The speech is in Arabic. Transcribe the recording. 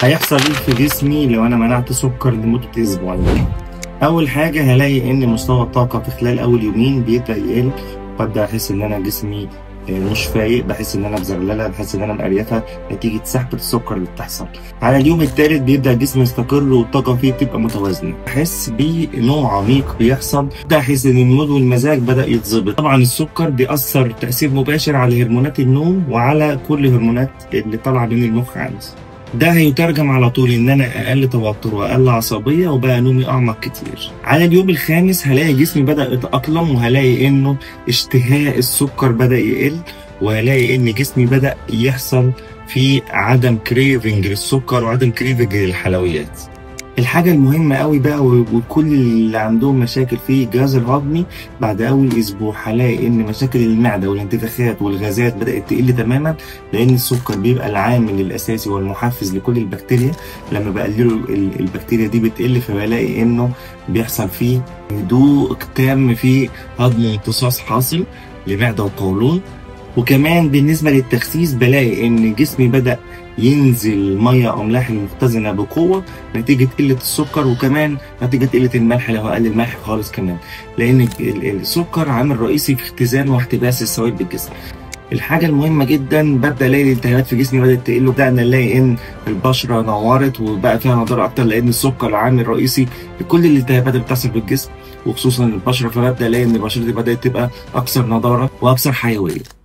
هيحصل ايه في جسمي لو انا منعت سكر لمده اسبوعين؟ اول حاجه هلاقي ان مستوى الطاقه في خلال اول يومين بيبدا يقل، ببدا احس ان انا جسمي مش فايق، بحس ان انا مزغلله، بحس ان انا مقريفه نتيجه سحبه السكر اللي بتحصل. على اليوم الثالث بيبدا الجسم يستقر والطاقه فيه بتبقى متوازنه، بحس بنوع عميق بيحصل، ببدا احس ان المود والمزاج بدا يتظبط. طبعا السكر بيأثر تأثير مباشر على هرمونات النوم وعلى كل هرمونات اللي طالعه من المخ عندي. ده هيترجم على طول ان انا اقل توتر واقل عصبيه وبقى نومي اعمق كتير. على اليوم الخامس هلاقي جسمي بدا يتاقلم، وهلاقي انه اشتهاء السكر بدا يقل، وهلاقي ان جسمي بدا يحصل في عدم كريفنج للسكر وعدم كريفنج للحلويات. الحاجة المهمة قوي بقى وكل اللي عندهم مشاكل في الجهاز الهضمي، بعد أول أسبوع هلاقي إن مشاكل المعدة والانتفاخات والغازات بدأت تقل تماما، لأن السكر بيبقى العامل الأساسي والمحفز لكل البكتيريا. لما بقللوا البكتيريا دي بتقل، فبلاقي إنه بيحصل فيه هدوء تام في هضم وامتصاص حاصل لمعدة وقولون. وكمان بالنسبة للتخسيس بلاقي إن جسمي بدأ ينزل مية أملاح المختزنة بقوة نتيجة قلة السكر، وكمان نتيجة قلة الملح لو أقل الملح خالص كمان، لأن السكر عامل رئيسي في اختزان واحتباس السوائل بالجسم. الحاجة المهمة جدا، ببدأ ألاقي الالتهابات في جسمي بدأت تقل، وبدأنا نلاقي إن البشرة نورت وبقى فيها نضارة أكتر، لأن السكر عامل رئيسي لكل الالتهابات اللي بتحصل في الجسم وخصوصا البشرة. فببدأ ألاقي إن بشرتي بدأت تبقى أكثر نضارة وأكثر حيوية.